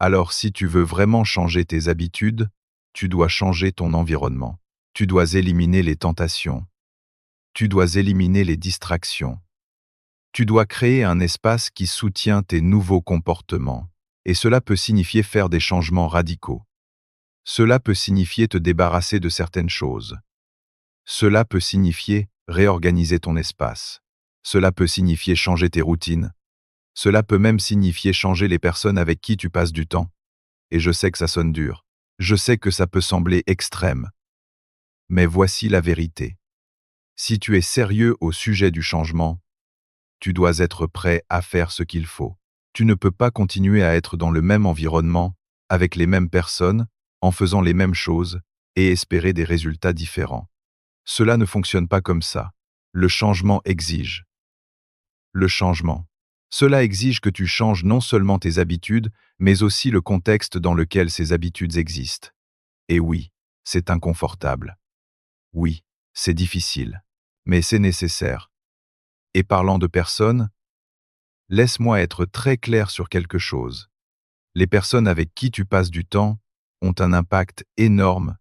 Alors si tu veux vraiment changer tes habitudes, tu dois changer ton environnement. Tu dois éliminer les tentations. Tu dois éliminer les distractions. Tu dois créer un espace qui soutient tes nouveaux comportements. Et cela peut signifier faire des changements radicaux. Cela peut signifier te débarrasser de certaines choses. Cela peut signifier réorganiser ton espace. Cela peut signifier changer tes routines. Cela peut même signifier changer les personnes avec qui tu passes du temps. Et je sais que ça sonne dur. Je sais que ça peut sembler extrême. Mais voici la vérité. Si tu es sérieux au sujet du changement, tu dois être prêt à faire ce qu'il faut. Tu ne peux pas continuer à être dans le même environnement, avec les mêmes personnes, en faisant les mêmes choses, et espérer des résultats différents. Cela ne fonctionne pas comme ça. Le changement exige. Le changement. Cela exige que tu changes non seulement tes habitudes, mais aussi le contexte dans lequel ces habitudes existent. Et oui, c'est inconfortable. Oui, c'est difficile. Mais c'est nécessaire. Et parlant de personnes, laisse-moi être très clair sur quelque chose. Les personnes avec qui tu passes du temps ont un impact énorme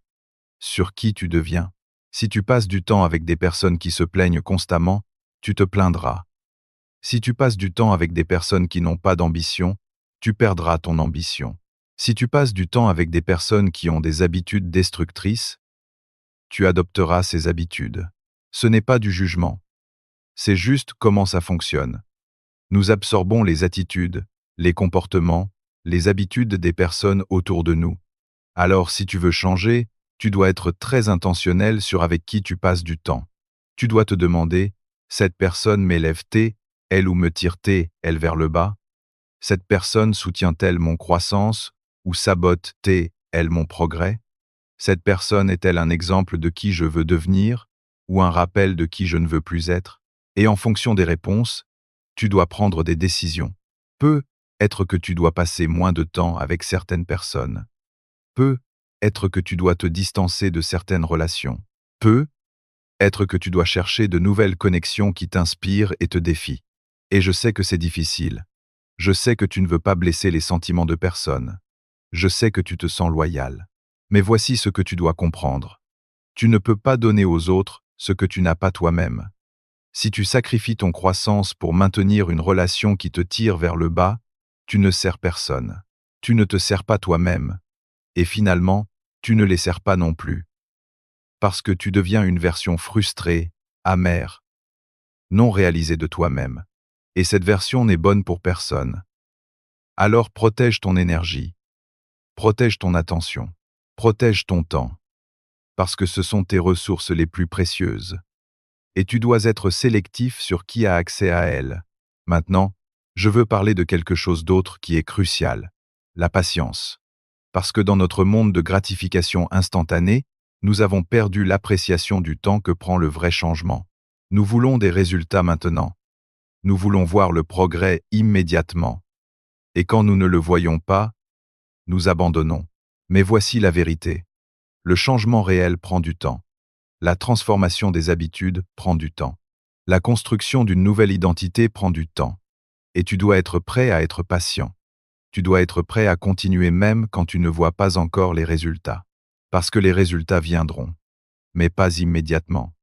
sur qui tu deviens. Si tu passes du temps avec des personnes qui se plaignent constamment, tu te plaindras. Si tu passes du temps avec des personnes qui n'ont pas d'ambition, tu perdras ton ambition. Si tu passes du temps avec des personnes qui ont des habitudes destructrices, tu adopteras ces habitudes. Ce n'est pas du jugement. C'est juste comment ça fonctionne. Nous absorbons les attitudes, les comportements, les habitudes des personnes autour de nous. Alors si tu veux changer, tu dois être très intentionnel sur avec qui tu passes du temps. Tu dois te demander, cette personne m'élève-t-elle, elle ou me tire-t-elle vers le bas? Cette personne soutient-elle mon croissance ou sabote-t-elle mon progrès? Cette personne est-elle un exemple de qui je veux devenir ou un rappel de qui je ne veux plus être? Et en fonction des réponses, tu dois prendre des décisions. Peut être que tu dois passer moins de temps avec certaines personnes. Peut être que tu dois te distancer de certaines relations. Peut être que tu dois chercher de nouvelles connexions qui t'inspirent et te défient. Et je sais que c'est difficile. Je sais que tu ne veux pas blesser les sentiments de personne. Je sais que tu te sens loyal. Mais voici ce que tu dois comprendre. Tu ne peux pas donner aux autres ce que tu n'as pas toi-même. Si tu sacrifies ton croissance pour maintenir une relation qui te tire vers le bas, tu ne sers personne. Tu ne te sers pas toi-même. Et finalement, tu ne les sers pas non plus. Parce que tu deviens une version frustrée, amère, non réalisée de toi-même. Et cette version n'est bonne pour personne. Alors protège ton énergie, protège ton attention, protège ton temps, parce que ce sont tes ressources les plus précieuses. Et tu dois être sélectif sur qui a accès à elles. Maintenant, je veux parler de quelque chose d'autre qui est crucial, la patience. Parce que dans notre monde de gratification instantanée, nous avons perdu l'appréciation du temps que prend le vrai changement. Nous voulons des résultats maintenant. Nous voulons voir le progrès immédiatement. Et quand nous ne le voyons pas, nous abandonnons. Mais voici la vérité. Le changement réel prend du temps. La transformation des habitudes prend du temps. La construction d'une nouvelle identité prend du temps. Et tu dois être prêt à être patient. Tu dois être prêt à continuer même quand tu ne vois pas encore les résultats. Parce que les résultats viendront. Mais pas immédiatement.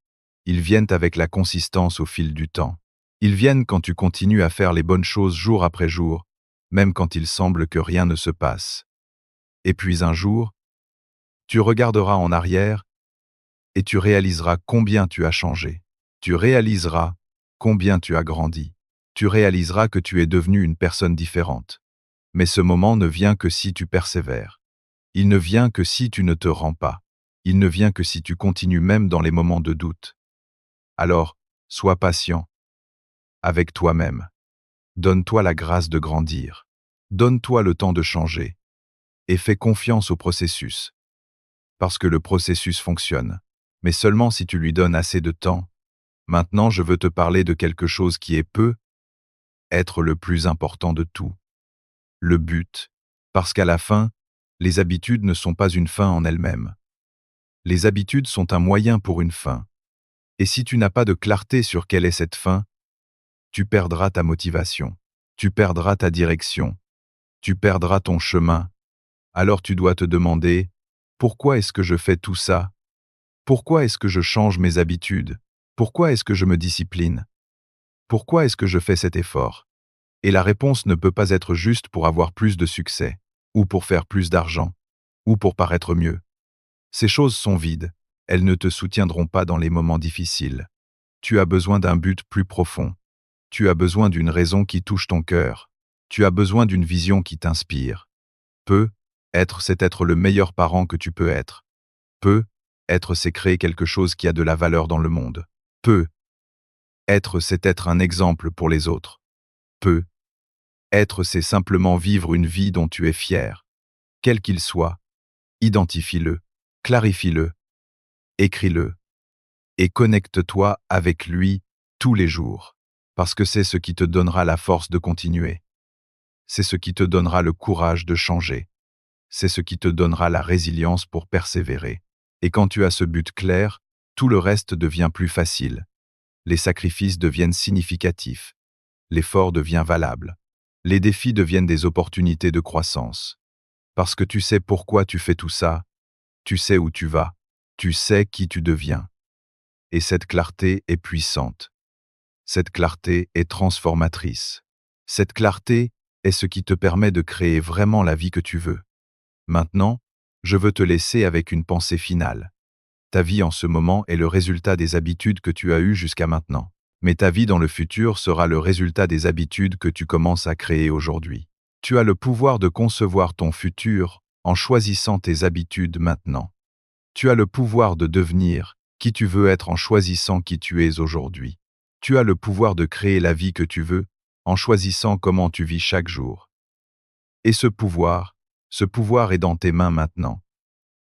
Ils viennent avec la consistance au fil du temps. Ils viennent quand tu continues à faire les bonnes choses jour après jour, même quand il semble que rien ne se passe. Et puis un jour, tu regarderas en arrière et tu réaliseras combien tu as changé. Tu réaliseras combien tu as grandi. Tu réaliseras que tu es devenu une personne différente. Mais ce moment ne vient que si tu persévères. Il ne vient que si tu ne te rends pas. Il ne vient que si tu continues même dans les moments de doute. Alors, sois patient avec toi-même. Donne-toi la grâce de grandir. Donne-toi le temps de changer. Et fais confiance au processus. Parce que le processus fonctionne. Mais seulement si tu lui donnes assez de temps. Maintenant, je veux te parler de quelque chose qui est être le plus important de tout. Le but. Parce qu'à la fin, les habitudes ne sont pas une fin en elles-mêmes. Les habitudes sont un moyen pour une fin. Et si tu n'as pas de clarté sur quelle est cette fin, tu perdras ta motivation, tu perdras ta direction, tu perdras ton chemin. Alors tu dois te demander, pourquoi est-ce que je fais tout ça? Pourquoi est-ce que je change mes habitudes? Pourquoi est-ce que je me discipline? Pourquoi est-ce que je fais cet effort? Et la réponse ne peut pas être juste pour avoir plus de succès, ou pour faire plus d'argent, ou pour paraître mieux. Ces choses sont vides, elles ne te soutiendront pas dans les moments difficiles. Tu as besoin d'un but plus profond. Tu as besoin d'une raison qui touche ton cœur. Tu as besoin d'une vision qui t'inspire. C'est être le meilleur parent que tu peux être. C'est créer quelque chose qui a de la valeur dans le monde. C'est être un exemple pour les autres. C'est simplement vivre une vie dont tu es fier. Quel qu'il soit, identifie-le, clarifie-le, écris-le, et connecte-toi avec lui tous les jours, parce que c'est ce qui te donnera la force de continuer. C'est ce qui te donnera le courage de changer. C'est ce qui te donnera la résilience pour persévérer. Et quand tu as ce but clair, tout le reste devient plus facile. Les sacrifices deviennent significatifs. L'effort devient valable. Les défis deviennent des opportunités de croissance. Parce que tu sais pourquoi tu fais tout ça, tu sais où tu vas, tu sais qui tu deviens. Et cette clarté est puissante. Cette clarté est transformatrice. Cette clarté est ce qui te permet de créer vraiment la vie que tu veux. Maintenant, je veux te laisser avec une pensée finale. Ta vie en ce moment est le résultat des habitudes que tu as eues jusqu'à maintenant. Mais ta vie dans le futur sera le résultat des habitudes que tu commences à créer aujourd'hui. Tu as le pouvoir de concevoir ton futur en choisissant tes habitudes maintenant. Tu as le pouvoir de devenir qui tu veux être en choisissant qui tu es aujourd'hui. Tu as le pouvoir de créer la vie que tu veux en choisissant comment tu vis chaque jour. Et ce pouvoir est dans tes mains maintenant.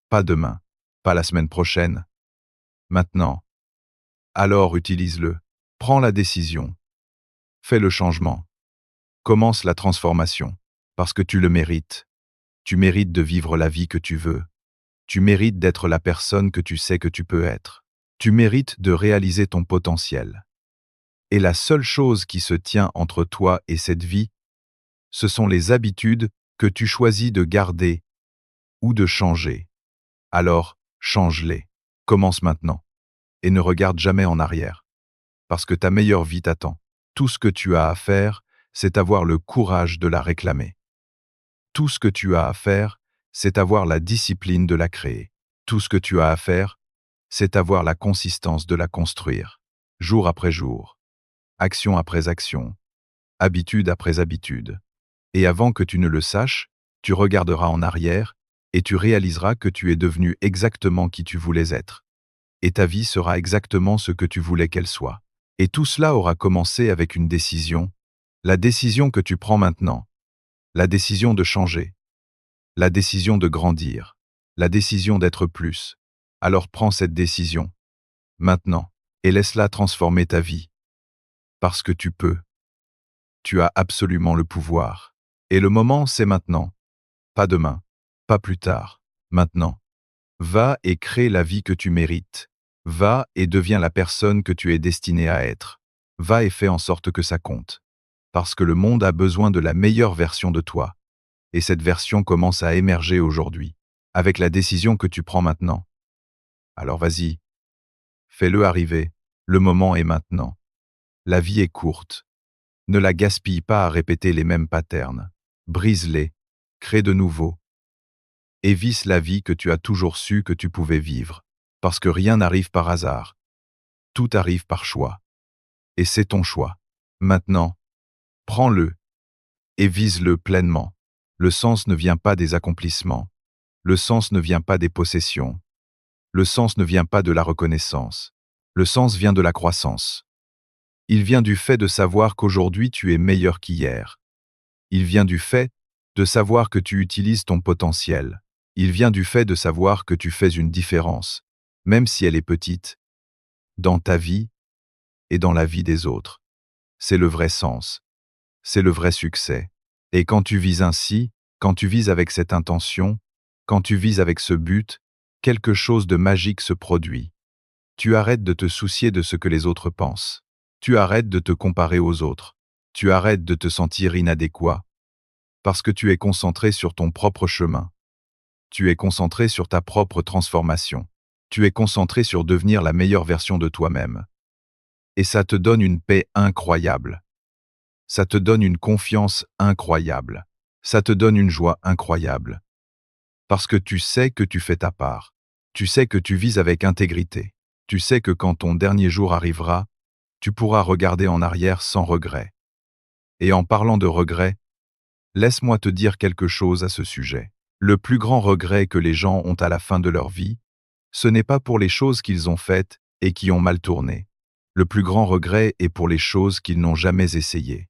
Pas demain, pas la semaine prochaine. Maintenant. Alors utilise-le. Prends la décision. Fais le changement. Commence la transformation. Parce que tu le mérites. Tu mérites de vivre la vie que tu veux. Tu mérites d'être la personne que tu sais que tu peux être. Tu mérites de réaliser ton potentiel. Et la seule chose qui se tient entre toi et cette vie, ce sont les habitudes que tu choisis de garder ou de changer. Alors, change-les. Commence maintenant. Et ne regarde jamais en arrière. Parce que ta meilleure vie t'attend. Tout ce que tu as à faire, c'est avoir le courage de la réclamer. Tout ce que tu as à faire, c'est avoir la discipline de la créer. Tout ce que tu as à faire, c'est avoir la consistance de la construire. Jour après jour, action après action, habitude après habitude. Et avant que tu ne le saches, tu regarderas en arrière et tu réaliseras que tu es devenu exactement qui tu voulais être. Et ta vie sera exactement ce que tu voulais qu'elle soit. Et tout cela aura commencé avec une décision, la décision que tu prends maintenant, la décision de changer, la décision de grandir, la décision d'être plus. Alors prends cette décision, maintenant, et laisse-la transformer ta vie. Parce que tu peux. Tu as absolument le pouvoir. Et le moment, c'est maintenant. Pas demain, pas plus tard, maintenant. Va et crée la vie que tu mérites. Va et deviens la personne que tu es destiné à être. Va et fais en sorte que ça compte. Parce que le monde a besoin de la meilleure version de toi. Et cette version commence à émerger aujourd'hui, avec la décision que tu prends maintenant. Alors vas-y, fais-le arriver. Le moment est maintenant. La vie est courte. Ne la gaspille pas à répéter les mêmes patterns. Brise-les, crée de nouveaux. Et visse la vie que tu as toujours su que tu pouvais vivre. Parce que rien n'arrive par hasard. Tout arrive par choix. Et c'est ton choix. Maintenant, prends-le et vise-le pleinement. Le sens ne vient pas des accomplissements. Le sens ne vient pas des possessions. Le sens ne vient pas de la reconnaissance. Le sens vient de la croissance. Il vient du fait de savoir qu'aujourd'hui tu es meilleur qu'hier. Il vient du fait de savoir que tu utilises ton potentiel. Il vient du fait de savoir que tu fais une différence, même si elle est petite, dans ta vie et dans la vie des autres. C'est le vrai sens. C'est le vrai succès. Et quand tu vises ainsi, quand tu vises avec cette intention, quand tu vises avec ce but, quelque chose de magique se produit. Tu arrêtes de te soucier de ce que les autres pensent. Tu arrêtes de te comparer aux autres. Tu arrêtes de te sentir inadéquat. Parce que tu es concentré sur ton propre chemin. Tu es concentré sur ta propre transformation. Tu es concentré sur devenir la meilleure version de toi-même. Et ça te donne une paix incroyable. Ça te donne une confiance incroyable. Ça te donne une joie incroyable. Parce que tu sais que tu fais ta part. Tu sais que tu vis avec intégrité. Tu sais que quand ton dernier jour arrivera, tu pourras regarder en arrière sans regret. Et en parlant de regret, laisse-moi te dire quelque chose à ce sujet. Le plus grand regret que les gens ont à la fin de leur vie, ce n'est pas pour les choses qu'ils ont faites et qui ont mal tourné. Le plus grand regret est pour les choses qu'ils n'ont jamais essayées,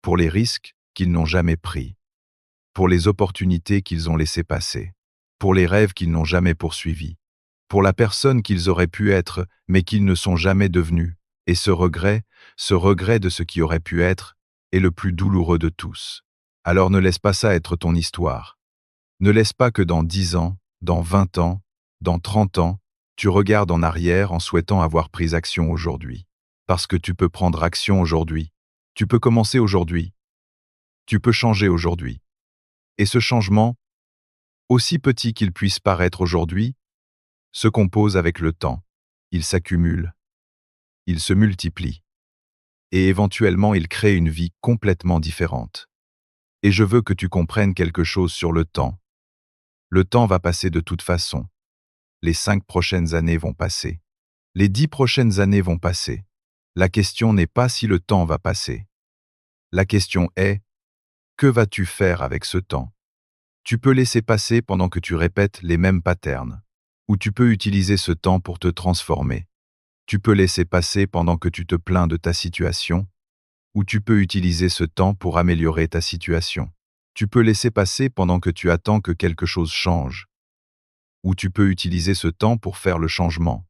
pour les risques qu'ils n'ont jamais pris, pour les opportunités qu'ils ont laissées passer, pour les rêves qu'ils n'ont jamais poursuivis, pour la personne qu'ils auraient pu être mais qu'ils ne sont jamais devenus. Et ce regret de ce qui aurait pu être, est le plus douloureux de tous. Alors ne laisse pas ça être ton histoire. Ne laisse pas que dans 10 ans, dans 20 ans, dans 30 ans, tu regardes en arrière en souhaitant avoir pris action aujourd'hui. Parce que tu peux prendre action aujourd'hui. Tu peux commencer aujourd'hui. Tu peux changer aujourd'hui. Et ce changement, aussi petit qu'il puisse paraître aujourd'hui, se compose avec le temps. Il s'accumule. Il se multiplie. Et éventuellement, il crée une vie complètement différente. Et je veux que tu comprennes quelque chose sur le temps. Le temps va passer de toute façon. Les 5 prochaines années vont passer. Les 10 prochaines années vont passer. La question n'est pas si le temps va passer. La question est, que vas-tu faire avec ce temps? Tu peux laisser passer pendant que tu répètes les mêmes patterns, ou tu peux utiliser ce temps pour te transformer. Tu peux laisser passer pendant que tu te plains de ta situation, ou tu peux utiliser ce temps pour améliorer ta situation. Tu peux laisser passer pendant que tu attends que quelque chose change, ou tu peux utiliser ce temps pour faire le changement.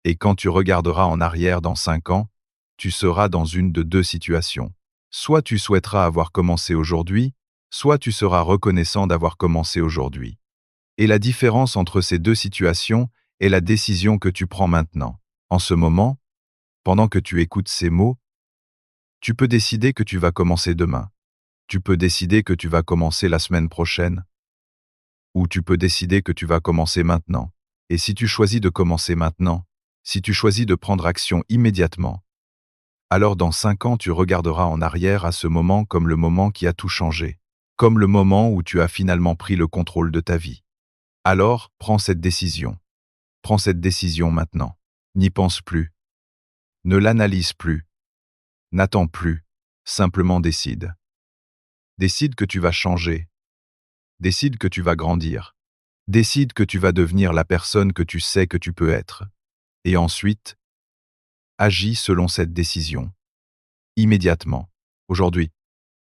Et quand tu regarderas en arrière dans 5 ans, tu seras dans une de 2 situations. Soit tu souhaiteras avoir commencé aujourd'hui, soit tu seras reconnaissant d'avoir commencé aujourd'hui. Et la différence entre ces 2 situations est la décision que tu prends maintenant. En ce moment, Pendant que tu écoutes ces mots, tu peux décider que tu vas commencer demain. Tu peux décider que tu vas commencer la semaine prochaine. Ou tu peux décider que tu vas commencer maintenant. Et si tu choisis de commencer maintenant, si tu choisis de prendre action immédiatement, alors dans 5 ans tu regarderas en arrière à ce moment comme le moment qui a tout changé, comme le moment où tu as finalement pris le contrôle de ta vie. Alors, prends cette décision. Prends cette décision maintenant. N'y pense plus. Ne l'analyse plus. N'attends plus. Simplement décide. Décide que tu vas changer. Décide que tu vas grandir. Décide que tu vas devenir la personne que tu sais que tu peux être. Et ensuite, agis selon cette décision. Immédiatement. Aujourd'hui.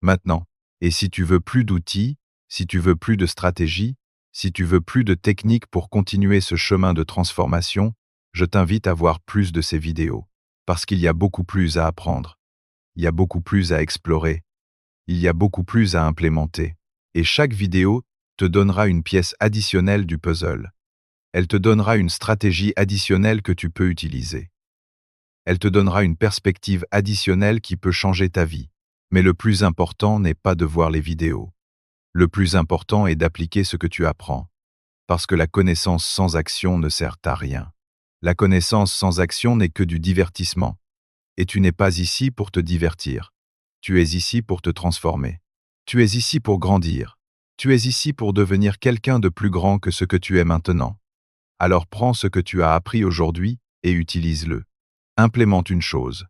Maintenant. Et si tu veux plus d'outils, si tu veux plus de stratégie, si tu veux plus de techniques pour continuer ce chemin de transformation, je t'invite à voir plus de ces vidéos. Parce qu'il y a beaucoup plus à apprendre. Il y a beaucoup plus à explorer. Il y a beaucoup plus à implémenter. Et chaque vidéo te donnera une pièce additionnelle du puzzle. Elle te donnera une stratégie additionnelle que tu peux utiliser. Elle te donnera une perspective additionnelle qui peut changer ta vie. Mais le plus important n'est pas de voir les vidéos. Le plus important est d'appliquer ce que tu apprends. Parce que la connaissance sans action ne sert à rien. La connaissance sans action n'est que du divertissement. Et tu n'es pas ici pour te divertir. Tu es ici pour te transformer. Tu es ici pour grandir. Tu es ici pour devenir quelqu'un de plus grand que ce que tu es maintenant. Alors prends ce que tu as appris aujourd'hui et utilise-le. Implémente une chose.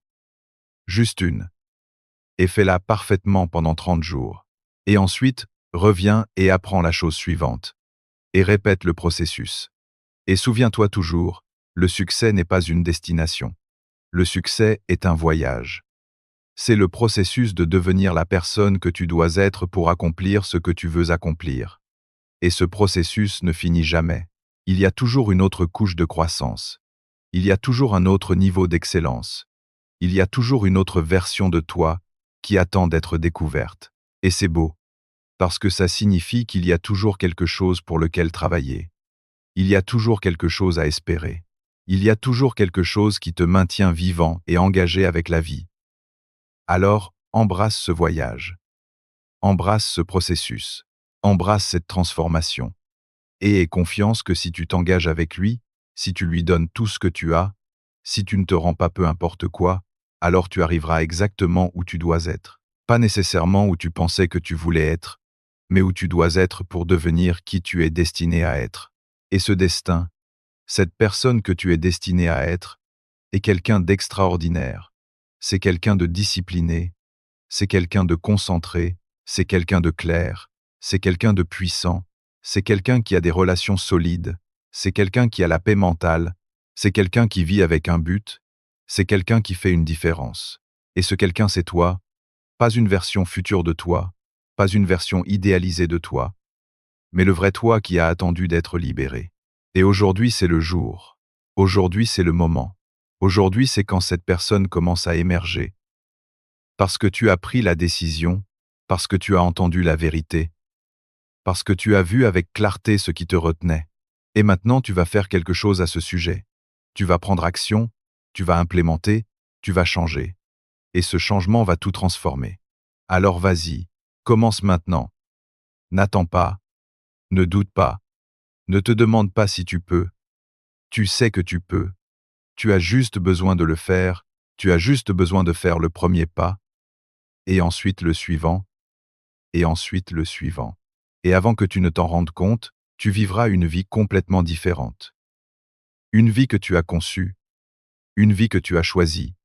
Juste une. Et fais-la parfaitement pendant 30 jours. Et ensuite, reviens et apprends la chose suivante. Et répète le processus. Et souviens-toi toujours, le succès n'est pas une destination. Le succès est un voyage. C'est le processus de devenir la personne que tu dois être pour accomplir ce que tu veux accomplir. Et ce processus ne finit jamais. Il y a toujours une autre couche de croissance. Il y a toujours un autre niveau d'excellence. Il y a toujours une autre version de toi qui attend d'être découverte. Et c'est beau, parce que ça signifie qu'il y a toujours quelque chose pour lequel travailler. Il y a toujours quelque chose à espérer. Il y a toujours quelque chose qui te maintient vivant et engagé avec la vie. Alors, embrasse ce voyage. Embrasse ce processus. Embrasse cette transformation. Et aie confiance que si tu t'engages avec lui, si tu lui donnes tout ce que tu as, si tu ne te rends pas peu importe quoi, alors tu arriveras exactement où tu dois être. Pas nécessairement où tu pensais que tu voulais être, mais où tu dois être pour devenir qui tu es destiné à être. Et ce destin, cette personne que tu es destiné à être, est quelqu'un d'extraordinaire. C'est quelqu'un de discipliné, c'est quelqu'un de concentré, c'est quelqu'un de clair, c'est quelqu'un de puissant, c'est quelqu'un qui a des relations solides, c'est quelqu'un qui a la paix mentale, c'est quelqu'un qui vit avec un but, c'est quelqu'un qui fait une différence. Et ce quelqu'un, c'est toi, pas une version future de toi, pas une version idéalisée de toi, mais le vrai toi qui a attendu d'être libéré. Et aujourd'hui, c'est le jour. Aujourd'hui, c'est le moment. Aujourd'hui, c'est quand cette personne commence à émerger. Parce que tu as pris la décision, parce que tu as entendu la vérité, parce que tu as vu avec clarté ce qui te retenait. Et maintenant, tu vas faire quelque chose à ce sujet. Tu vas prendre action, tu vas implémenter, tu vas changer. Et ce changement va tout transformer. Alors vas-y, commence maintenant. N'attends pas, ne doute pas, ne te demande pas si tu peux. Tu sais que tu peux. Tu as juste besoin de le faire, tu as juste besoin de faire le premier pas, et ensuite le suivant, et ensuite le suivant. Et avant que tu ne t'en rendes compte, tu vivras une vie complètement différente. Une vie que tu as conçue, une vie que tu as choisie,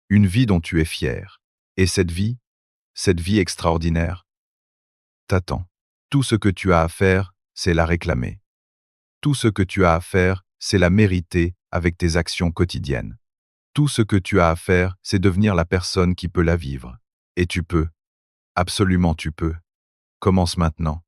une vie dont tu es fier. Et cette vie extraordinaire, t'attend. Tout ce que tu as à faire, c'est la réclamer. Tout ce que tu as à faire, c'est la mériter avec tes actions quotidiennes. Tout ce que tu as à faire, c'est devenir la personne qui peut la vivre. Et tu peux. Absolument tu peux. Commence maintenant.